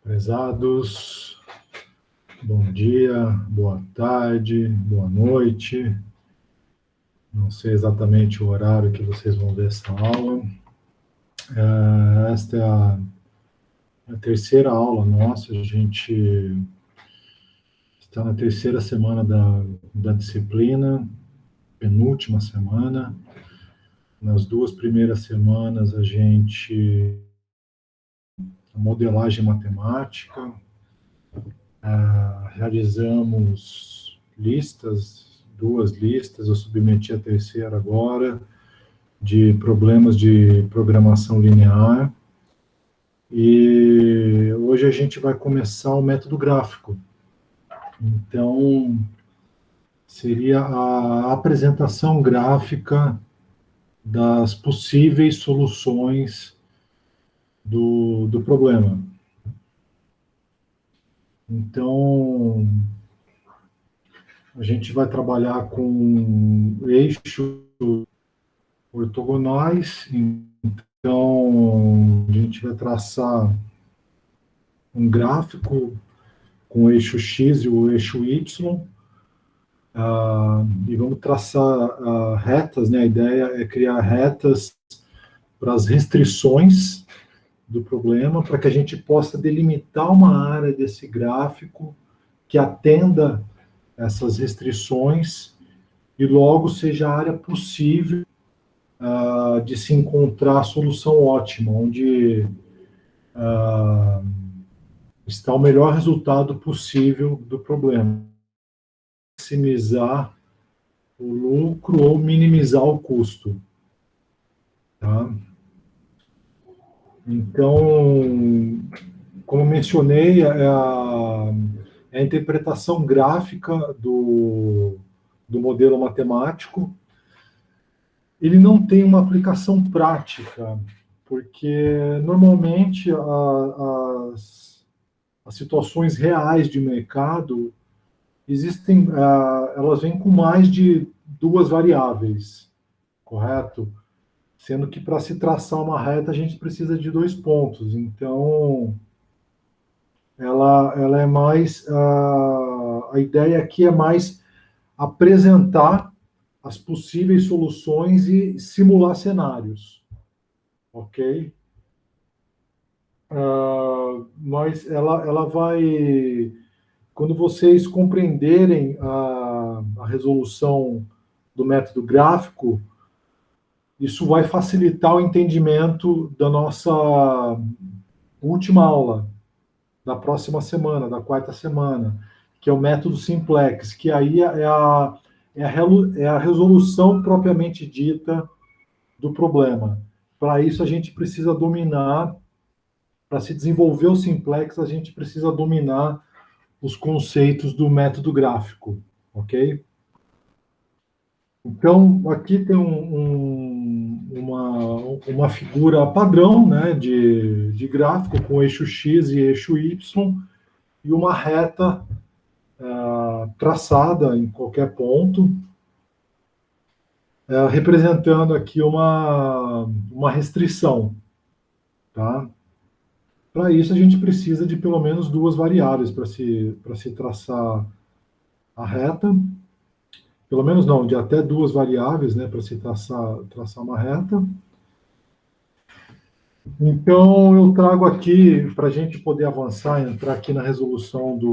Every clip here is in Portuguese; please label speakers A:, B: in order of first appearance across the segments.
A: Prezados, bom dia, boa tarde, boa noite. Não sei exatamente o horário que vocês vão ver essa aula. Esta é a terceira aula nossa. A gente está na terceira semana da disciplina, penúltima semana. Nas duas primeiras semanas, a modelagem matemática, realizamos duas listas, eu submeti a terceira agora, de problemas de programação linear, e hoje a gente vai começar o método gráfico. Então, seria a apresentação gráfica das possíveis soluções do problema. Então, a gente vai trabalhar com eixos ortogonais. Então, a gente vai traçar um gráfico com o eixo X e o eixo Y, e vamos traçar retas, né? A ideia é criar retas para as restrições do problema, para que a gente possa delimitar uma área desse gráfico que atenda essas restrições e logo seja a área possível de se encontrar a solução ótima, onde está o melhor resultado possível do problema. Maximizar o lucro ou minimizar o custo. Tá? Então, como mencionei, é a interpretação gráfica do modelo matemático. Ele não tem uma aplicação prática, porque normalmente as situações reais de mercado existem, elas vêm com mais de duas variáveis, correto? Sendo que para se traçar uma reta a gente precisa de dois pontos. Então, ela é mais, a ideia aqui é mais apresentar as possíveis soluções e simular cenários, ok? Mas ela vai, quando vocês compreenderem a resolução do método gráfico, isso vai facilitar o entendimento da nossa última aula, da próxima semana, da quarta semana, que é o método simplex, que aí é a resolução propriamente dita do problema. Para isso, a gente precisa dominar, para se desenvolver o simplex, a gente precisa dominar os conceitos do método gráfico, ok? Então, aqui tem uma figura padrão, né, de gráfico com eixo X e eixo Y e uma reta traçada em qualquer ponto, representando aqui uma restrição. Tá? Para isso, a gente precisa de pelo menos duas variáveis para se traçar a reta. Pelo menos não, de até duas variáveis, né, para se traçar uma reta. Então, eu trago aqui, para a gente poder avançar, entrar aqui na resolução de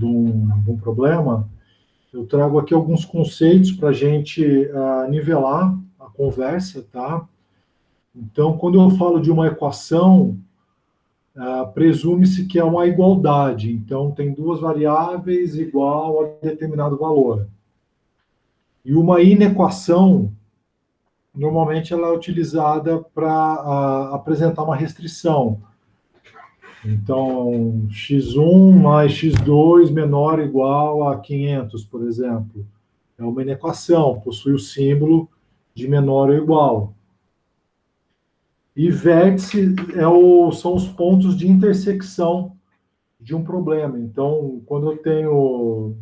A: um problema, eu trago aqui alguns conceitos para a gente nivelar a conversa, tá? Então, quando eu falo de uma equação, presume-se que é uma igualdade. Então, tem duas variáveis igual a determinado valor. E uma inequação, normalmente, ela é utilizada para apresentar uma restrição. Então, x1 mais x2 menor ou igual a 500, por exemplo. É uma inequação, possui o símbolo de menor ou igual. E vértice são os pontos de intersecção de um problema. Então, quando eu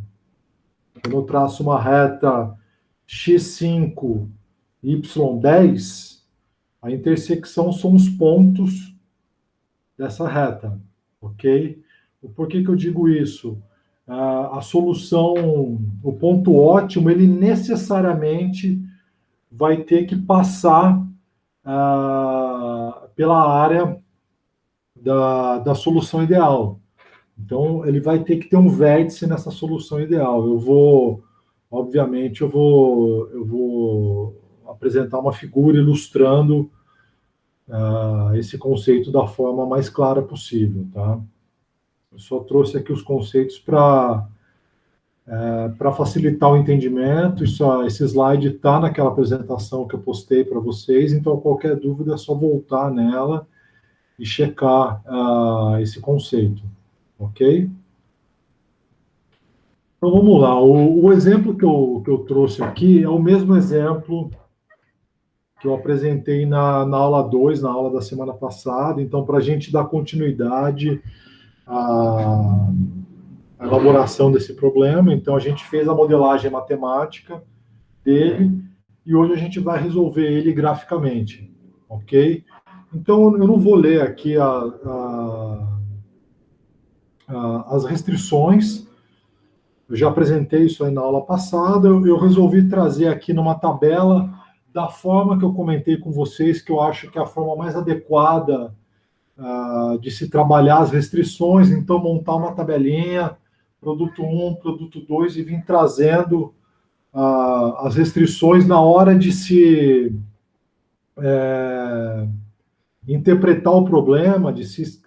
A: traço uma reta x5, y10, a intersecção são os pontos dessa reta, ok? Por que eu digo isso? A solução, o ponto ótimo, ele necessariamente vai ter que passar pela área da solução ideal. Então, ele vai ter que ter um vértice nessa solução ideal. Obviamente, eu vou apresentar uma figura ilustrando esse conceito da forma mais clara possível, tá? Eu só trouxe aqui os conceitos para facilitar o entendimento. Esse slide está naquela apresentação que eu postei para vocês, então qualquer dúvida é só voltar nela e checar esse conceito, ok? Então vamos lá. O exemplo que eu trouxe aqui é o mesmo exemplo que eu apresentei na aula 2, na aula da semana passada. Então, para a gente dar continuidade à elaboração desse problema, então a gente fez a modelagem matemática dele e hoje a gente vai resolver ele graficamente, ok? Então, eu não vou ler aqui as restrições. Eu já apresentei isso aí na aula passada. Eu resolvi trazer aqui numa tabela da forma que eu comentei com vocês, que eu acho que é a forma mais adequada de se trabalhar as restrições. Então, montar uma tabelinha, produto 1, produto 2, e vir trazendo as restrições na hora de se interpretar o problema, de se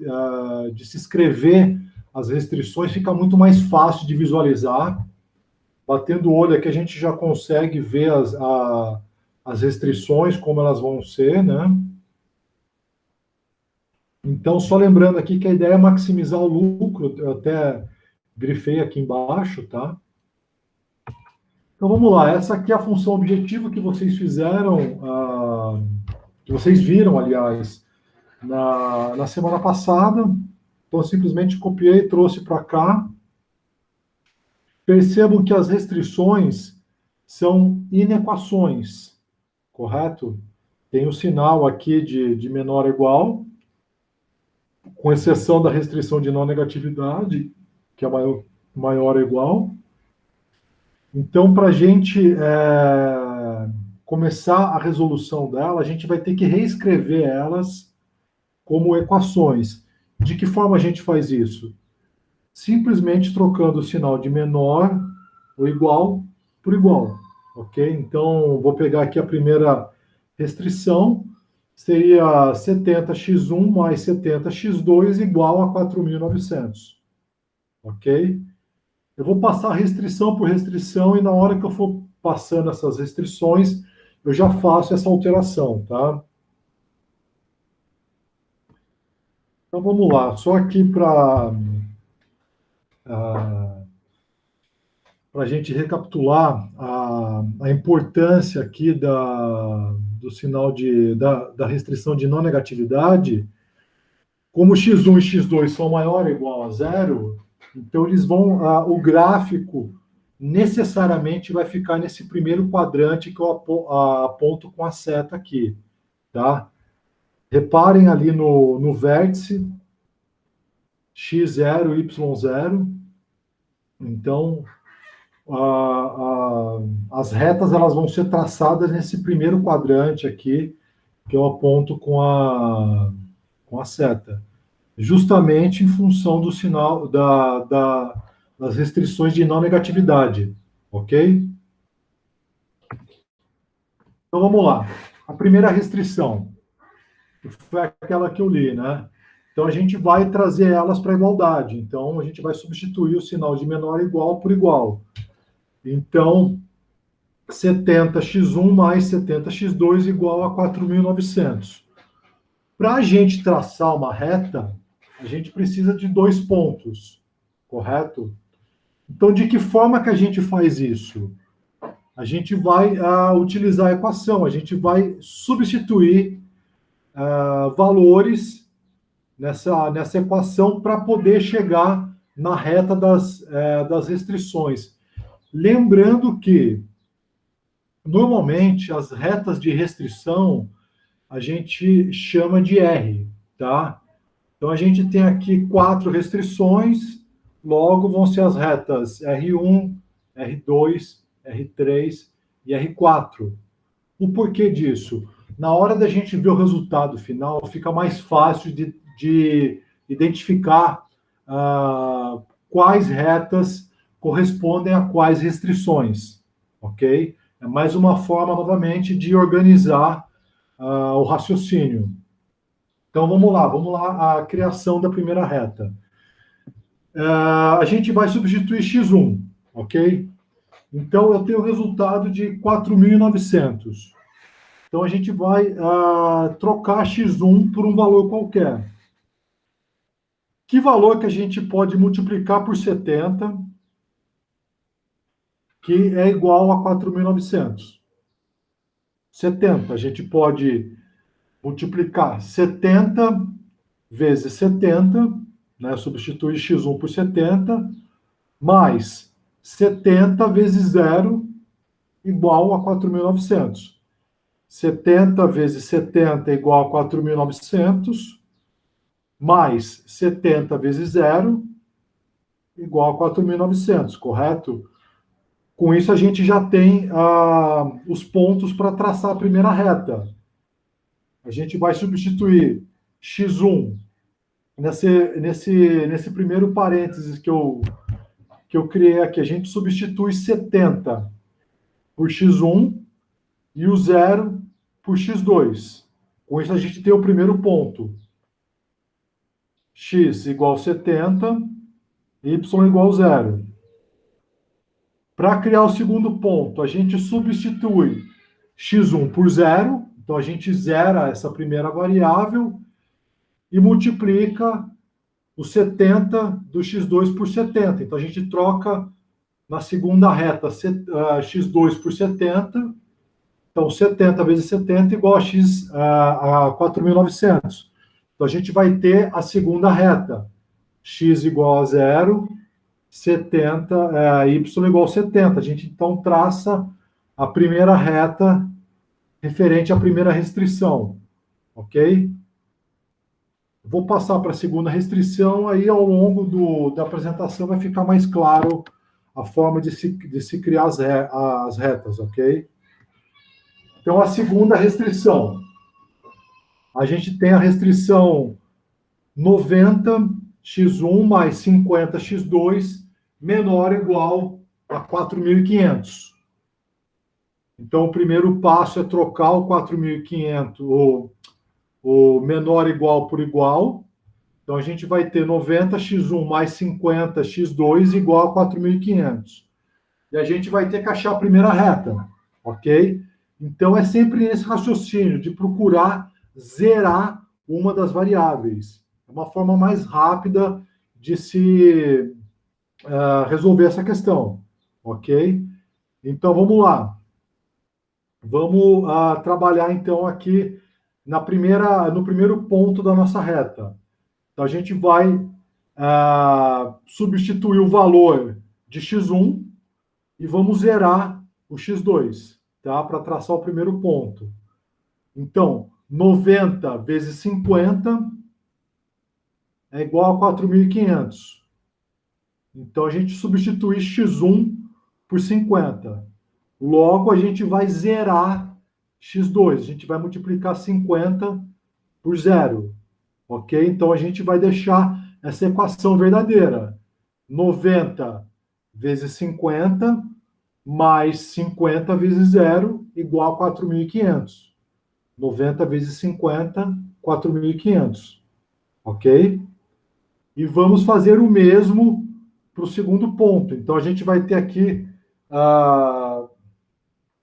A: escrever as restrições, fica muito mais fácil de visualizar. Batendo o olho aqui, a gente já consegue ver as restrições, como elas vão ser, né? Então, só lembrando aqui que a ideia é maximizar o lucro, eu até grifei aqui embaixo, tá? Então, vamos lá, essa aqui é a função objetiva que vocês fizeram, que vocês viram, aliás, na semana passada. Então, eu simplesmente copiei e trouxe para cá. Percebam que as restrições são inequações, correto? Tem o sinal aqui de menor ou igual, com exceção da restrição de não negatividade, que é maior ou igual. Então, para a gente começar a resolução dela, a gente vai ter que reescrever elas como equações. De que forma a gente faz isso? Simplesmente trocando o sinal de menor ou igual por igual, ok? Então, vou pegar aqui a primeira restrição, seria 70x1 mais 70x2 igual a 4.900, ok? Eu vou passar restrição por restrição e na hora que eu for passando essas restrições, eu já faço essa alteração, tá? Então, vamos lá. Só aqui para a gente recapitular a importância aqui do sinal da restrição de não negatividade. Como x1 e x2 são maior ou igual a zero, então eles vão, o gráfico necessariamente vai ficar nesse primeiro quadrante que eu aponto com a seta aqui, tá? Reparem ali no vértice x0, y0. Então, as retas elas vão ser traçadas nesse primeiro quadrante aqui, que eu aponto com a seta, justamente em função do sinal das restrições de não negatividade, ok? Então vamos lá. A primeira restrição foi aquela que eu li, né? Então a gente vai trazer elas para a igualdade. Então a gente vai substituir o sinal de menor igual por igual. Então 70x1 mais 70x2 igual a 4.900. Para a gente traçar uma reta, a gente precisa de 2 pontos, correto? Então, de que forma que a gente faz isso? A gente vai utilizar a equação, a gente vai substituir valores nessa equação para poder chegar na reta das restrições. Lembrando que, normalmente, as retas de restrição a gente chama de R, tá? Então, a gente tem aqui 4 restrições, logo vão ser as retas R1, R2, R3 e R4. O porquê disso? Na hora da gente ver o resultado final, fica mais fácil de identificar quais retas correspondem a quais restrições, ok? É mais uma forma, novamente, de organizar o raciocínio. Então, vamos lá, a criação da primeira reta. A gente vai substituir x1, ok? Então, eu tenho o resultado de 4.900. Então, a gente vai trocar x1 por um valor qualquer. Que valor que a gente pode multiplicar por 70, que é igual a 4.900? 70. A gente pode multiplicar 70 vezes 70, né? Substituir x1 por 70, mais 70 vezes 0, igual a 4.900. 70 vezes 70 é igual a 4.900, mais 70 vezes 0, igual a 4.900, correto? Com isso, a gente já tem os pontos para traçar a primeira reta. A gente vai substituir x1 nesse primeiro parênteses que eu criei aqui. A gente substitui 70 por x1 e o 0 por x2. Com isso, a gente tem o primeiro ponto. X igual a 70, y igual a 0. Para criar o segundo ponto, a gente substitui x1 por 0. Então, a gente zera essa primeira variável e multiplica o 70 do x2 por 70. Então, a gente troca na segunda reta x2 por 70. Então, 70 vezes 70 igual a x a 4.900. Então, a gente vai ter a segunda reta. X igual a 0, 70, y igual a 70. A gente, então, traça a primeira reta referente à primeira restrição. Ok? Vou passar para a segunda restrição, aí ao longo da apresentação vai ficar mais claro a forma de se criar as retas, ok? Então, a segunda restrição. A gente tem a restrição 90x1 mais 50x2 menor ou igual a 4.500. Então, o primeiro passo é trocar o 4.500, o menor igual por igual. Então, a gente vai ter 90x1 mais 50x2 igual a 4.500. E a gente vai ter que achar a primeira reta, ok? Então, é sempre esse raciocínio de procurar zerar uma das variáveis. É uma forma mais rápida de se resolver essa questão, ok? Então, vamos lá. Vamos trabalhar, então, aqui no primeiro ponto da nossa reta. Então, a gente vai substituir o valor de x1 e vamos zerar o x2, tá? Para traçar o primeiro ponto. Então, 90 vezes 50 é igual a 4.500. Então, a gente substitui x1 por 50. Logo, a gente vai zerar x2. A gente vai multiplicar 50 por 0. Ok? Então, a gente vai deixar essa equação verdadeira. 90 vezes 50 mais 50 vezes 0 igual a 4.500. 90 vezes 50, 4.500. Ok? E vamos fazer o mesmo para o segundo ponto. Então, a gente vai ter aqui,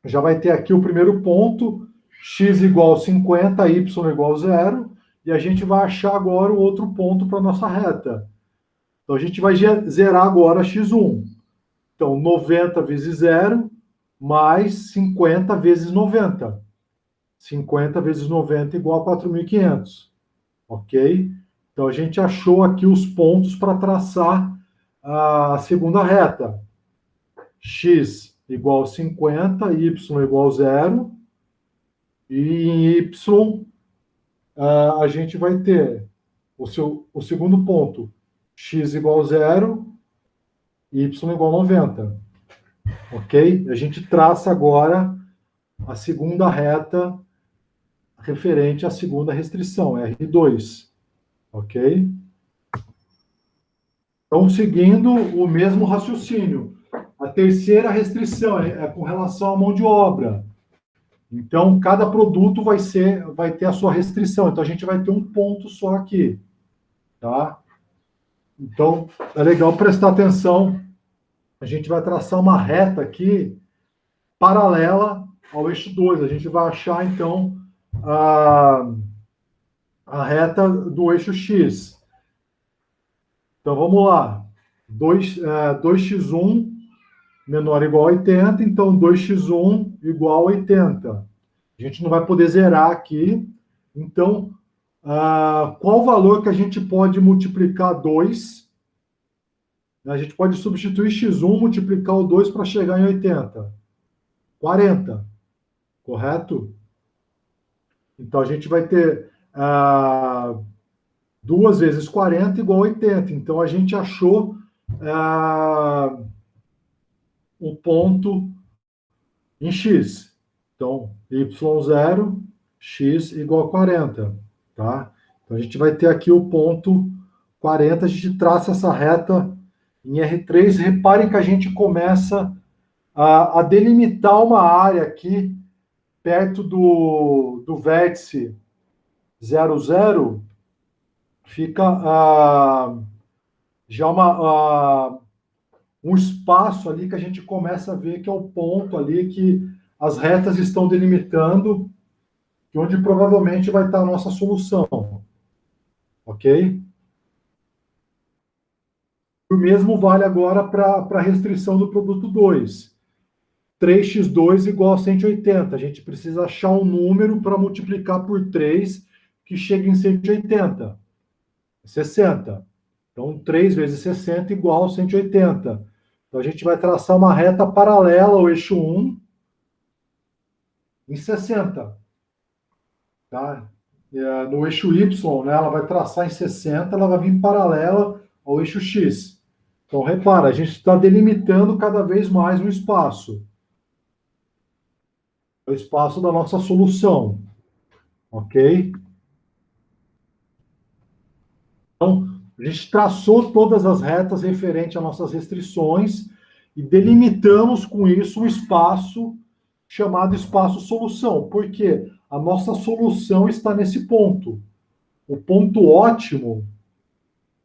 A: já vai ter aqui o primeiro ponto, x igual a 50, y igual a 0, e a gente vai achar agora o outro ponto para a nossa reta. Então, a gente vai zerar agora x1. Então, 90 vezes 0, mais 50 vezes 90. 50 vezes 90 igual a 4.500. Ok? Então, a gente achou aqui os pontos para traçar a segunda reta. X igual a 50, y igual a 0. E em y, a gente vai ter o segundo ponto, x igual a 0, y igual a 90. Ok? A gente traça agora a segunda reta referente à segunda restrição, R2. Ok? Então, seguindo o mesmo raciocínio. A terceira restrição é com relação à mão de obra. Então, cada produto vai ter a sua restrição. Então, a gente vai ter um ponto só aqui. Tá? Então, é legal prestar atenção. A gente vai traçar uma reta aqui paralela ao eixo 2. A gente vai achar, então, a reta do eixo X. Então, vamos lá. 2x1 menor ou igual a 80, então 2x1 igual a 80. A gente não vai poder zerar aqui. Então, qual o valor que a gente pode multiplicar 2? A gente pode substituir x1, multiplicar o 2 para chegar em 80. 40. Correto? Então, a gente vai ter 2 vezes 40 igual a 80. Então, a gente achou o ponto em x. Então, y0, x igual a 40. Tá? Então, a gente vai ter aqui o ponto 40. A gente traça essa reta em R3. Reparem que a gente começa a delimitar uma área aqui perto do vértice 0, 0, fica já um espaço ali que a gente começa a ver que é o ponto ali que as retas estão delimitando, onde provavelmente vai estar a nossa solução. Ok? O mesmo vale agora para a restrição do produto 2. 3x2 igual a 180. A gente precisa achar um número para multiplicar por 3 que chegue em 180. 60. Então, 3 vezes 60 igual a 180. Então, a gente vai traçar uma reta paralela ao eixo 1 em 60. Tá? No eixo Y, né, ela vai traçar em 60, ela vai vir paralela ao eixo X. Então, repara, a gente está delimitando cada vez mais um espaço. É o espaço da nossa solução. Ok? Então, a gente traçou todas as retas referentes às nossas restrições e delimitamos com isso um espaço chamado espaço solução. Por quê? A nossa solução está nesse ponto. O ponto ótimo,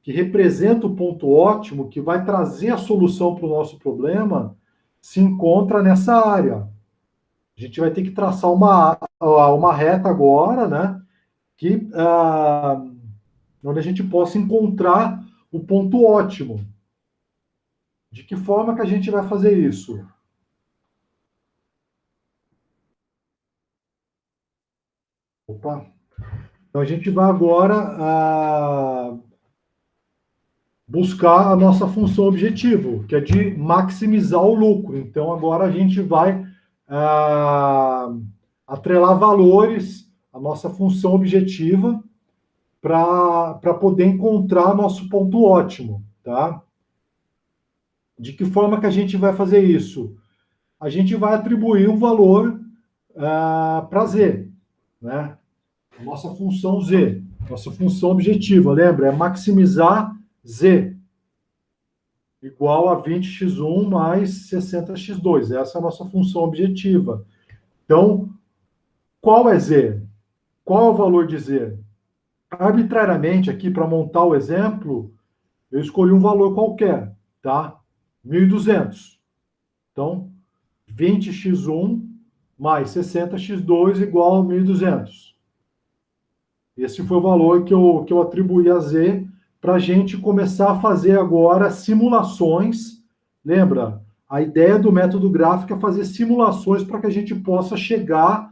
A: que representa o ponto ótimo, que vai trazer a solução para o nosso problema, se encontra nessa área. A gente vai ter que traçar uma reta agora, né? Onde a gente possa encontrar o ponto ótimo. De que forma que a gente vai fazer isso? Opa! Então a gente vai agora buscar a nossa função objetivo, que é de maximizar o lucro. Então agora a gente vai atrelar valores à nossa função objetiva para poder encontrar nosso ponto ótimo, tá? De que forma que a gente vai fazer isso? A gente vai atribuir um valor para Z, né? A nossa função Z, nossa função objetiva, lembra? É maximizar Z igual a 20x1 mais 60x2. Essa é a nossa função objetiva. Então, qual é Z? Qual é o valor de Z? Arbitrariamente, aqui, para montar o exemplo, eu escolhi um valor qualquer, tá? 1.200. Então, 20x1 mais 60x2 igual a 1.200. Esse foi o valor que eu atribuí a Z para a gente começar a fazer agora simulações. Lembra? A ideia do método gráfico é fazer simulações para que a gente possa chegar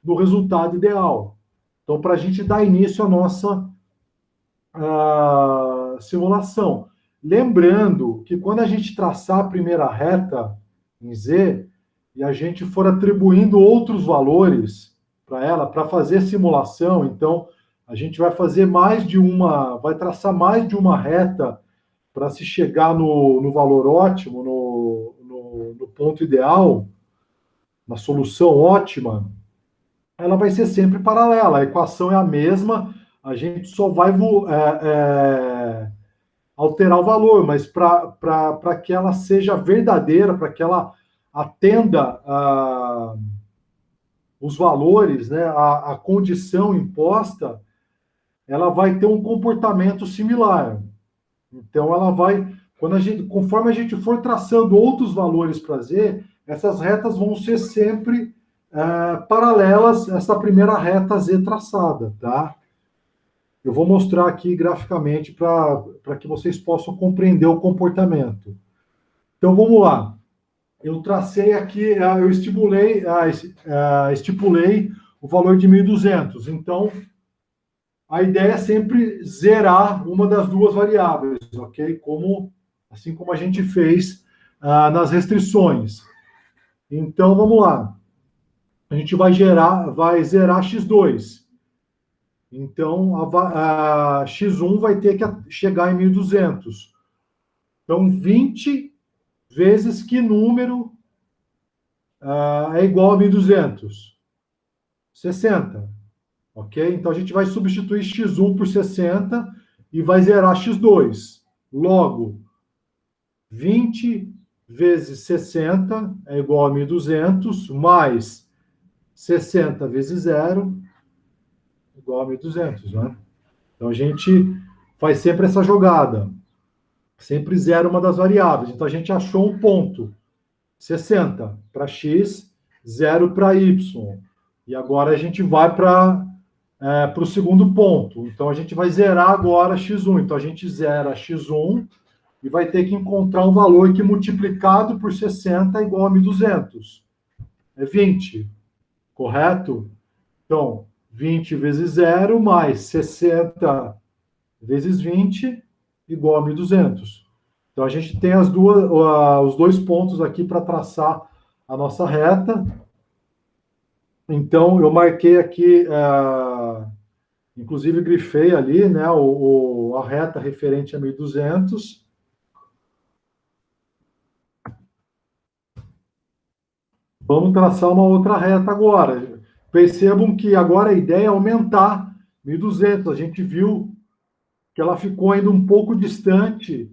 A: no resultado ideal. Então, para a gente dar início à nossa simulação. Lembrando que quando a gente traçar a primeira reta em Z e a gente for atribuindo outros valores para ela, para fazer simulação, então a gente vai fazer vai traçar mais de uma reta para se chegar no valor ótimo, no ponto ideal, na solução ótima, ela vai ser sempre paralela. A equação é a mesma, a gente só vai alterar o valor, mas para que ela seja verdadeira, para que ela atenda os valores, né, a condição imposta, ela vai ter um comportamento similar. Então, ela vai, conforme a gente for traçando outros valores para Z, essas retas vão ser sempre paralelas a essa primeira reta Z traçada, tá? Eu vou mostrar aqui graficamente para que vocês possam compreender o comportamento. Então, vamos lá. Eu tracei aqui, eu estipulei o valor de 1.200. Então, a ideia é sempre zerar uma das duas variáveis, ok? Assim como a gente fez nas restrições. Então, vamos lá. A gente vai zerar x2. Então, a x1 vai ter que chegar em 1.200. Então, 20 vezes que número é igual a 1.200? 60. Ok? Então, a gente vai substituir x1 por 60 e vai zerar x2. Logo, 20 vezes 60 é igual a 1.200, mais 60 vezes 0 igual a 1.200, né? Então, a gente faz sempre essa jogada. Sempre zera uma das variáveis. Então, a gente achou um ponto. 60 para x, 0 para y. E agora a gente vai para o segundo ponto. Então, a gente vai zerar agora x1. Então, a gente zera x1 e vai ter que encontrar um valor que multiplicado por 60 é igual a 1.200. É 20, correto? Então, 20 vezes 0 mais 60 vezes 20 igual a 1.200. Então, a gente tem os dois pontos aqui para traçar a nossa reta. Então, eu marquei aqui, inclusive grifei ali, né, a reta referente a 1.200. Vamos traçar uma outra reta agora. Percebam que agora a ideia é aumentar 1.200. A gente viu que ela ficou ainda um pouco distante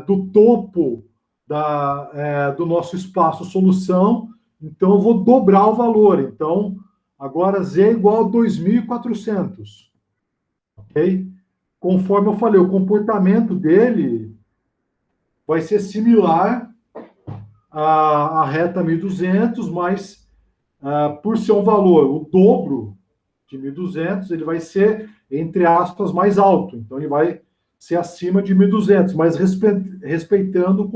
A: do topo do nosso espaço solução. Então, eu vou dobrar o valor. Então, agora Z é igual a 2.400. Ok? Conforme eu falei, o comportamento dele vai ser similar à reta 1.200, mas por ser um valor o dobro de 1.200, ele vai ser, entre aspas, mais alto. Então, ele vai ser acima de 1.200, mas respeitando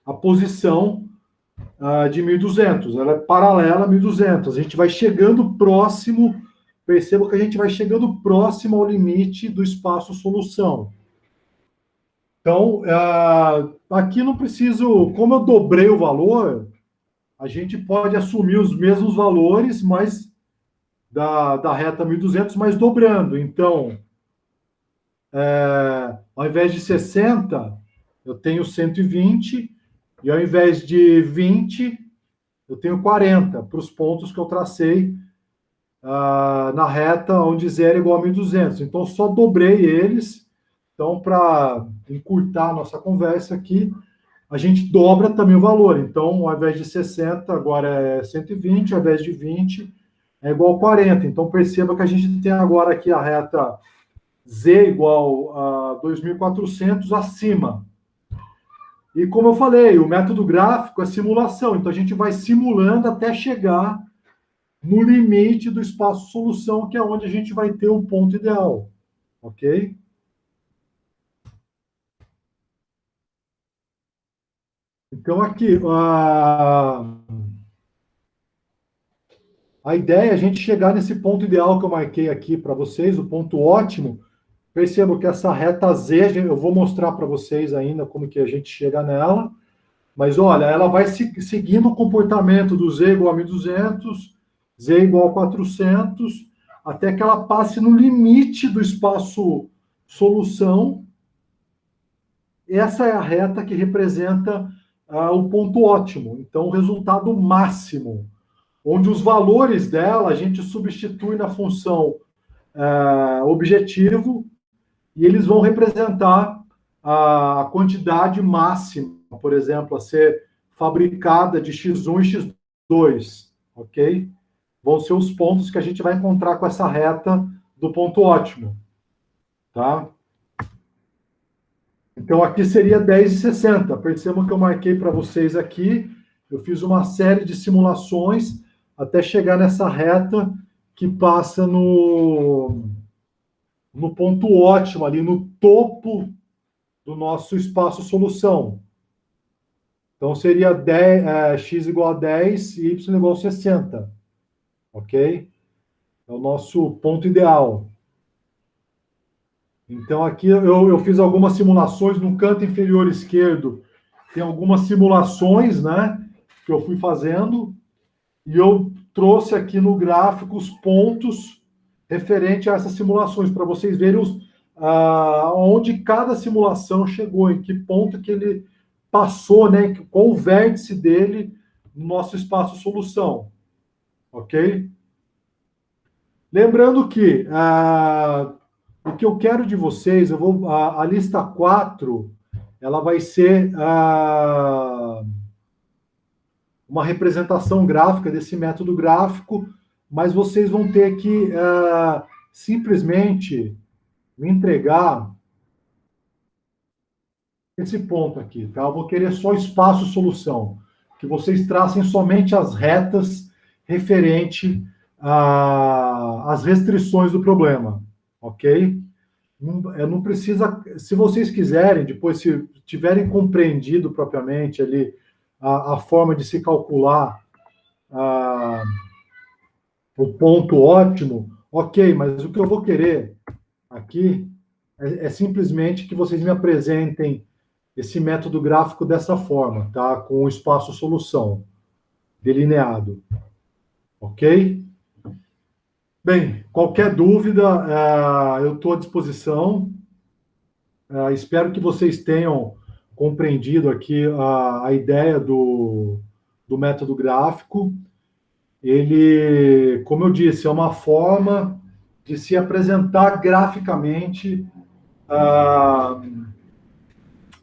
A: a posição de 1.200. Ela é paralela a 1.200. A gente vai chegando próximo, perceba que a gente vai chegando próximo ao limite do espaço solução. Então, aqui não preciso, como eu dobrei o valor, a gente pode assumir os mesmos valores, mas da reta 1.200, mas dobrando. Então, ao invés de 60, eu tenho 120, e ao invés de 20, eu tenho 40, para os pontos que eu tracei na reta onde 0 é igual a 1.200. Então, eu só dobrei eles. Então, para encurtar a nossa conversa aqui, a gente dobra também o valor. Então, ao invés de 60, agora é 120, ao invés de 20, é igual a 40. Então, perceba que a gente tem agora aqui a reta Z igual a 2.400 acima. E como eu falei, o método gráfico é simulação. Então, a gente vai simulando até chegar no limite do espaço solução, que é onde a gente vai ter o ponto ideal. Ok? Então, aqui, a ideia é a gente chegar nesse ponto ideal que eu marquei aqui para vocês, o ponto ótimo. Percebo que essa reta Z, eu vou mostrar para vocês ainda como que a gente chega nela. Mas, olha, ela vai seguindo o comportamento do Z igual a 1.200, Z igual a 400, até que ela passe no limite do espaço solução. Essa é a reta que representa o ponto ótimo. Então, o resultado máximo, onde os valores dela a gente substitui na função objetivo e eles vão representar a quantidade máxima, por exemplo, a ser fabricada de X1 e X2, ok? Vão ser os pontos que a gente vai encontrar com essa reta do ponto ótimo, tá? Então, aqui seria 10,60. Percebam que eu marquei para vocês aqui. Eu fiz uma série de simulações até chegar nessa reta que passa no ponto ótimo, ali no topo do nosso espaço solução. Então, seria 10, x igual a 10 e y igual a 60. Ok? É o nosso ponto ideal. Então, aqui eu fiz algumas simulações no canto inferior esquerdo. Tem algumas simulações, né, que eu fui fazendo. E eu trouxe aqui no gráfico os pontos referente a essas simulações, para vocês verem onde cada simulação chegou, em que ponto que ele passou, né, qual o vértice dele no nosso espaço solução. Ok? Lembrando que o que eu quero de vocês, a lista 4, ela vai ser uma representação gráfica desse método gráfico, mas vocês vão ter que simplesmente me entregar esse ponto aqui, tá? Eu vou querer só espaço solução, que vocês tracem somente as retas referente às restrições do problema, ok? Não precisa, se vocês quiserem, depois se tiverem compreendido propriamente ali a forma de se calcular o ponto ótimo, ok, mas o que eu vou querer aqui é simplesmente que vocês me apresentem esse método gráfico dessa forma, tá? Com o espaço solução delineado, ok? Bem, qualquer dúvida, eu estou à disposição. Espero que vocês tenham compreendido aqui a ideia do método gráfico. Ele, como eu disse, é uma forma de se apresentar graficamente a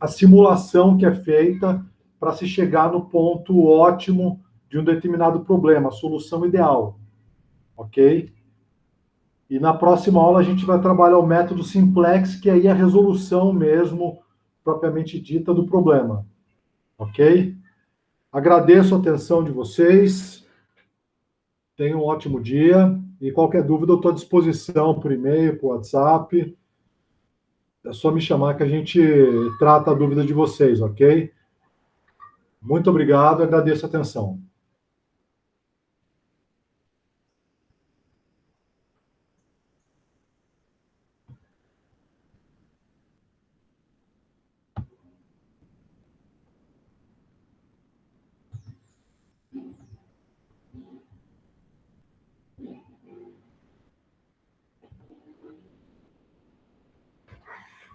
A: simulação que é feita para se chegar no ponto ótimo de um determinado problema, a solução ideal, ok? E na próxima aula a gente vai trabalhar o método simplex, que aí é a resolução mesmo, propriamente dita, do problema, ok? Agradeço a atenção de vocês, tenham um ótimo dia, e qualquer dúvida eu estou à disposição por e-mail, por WhatsApp, é só me chamar que a gente trata a dúvida de vocês, ok? Muito obrigado, agradeço a atenção.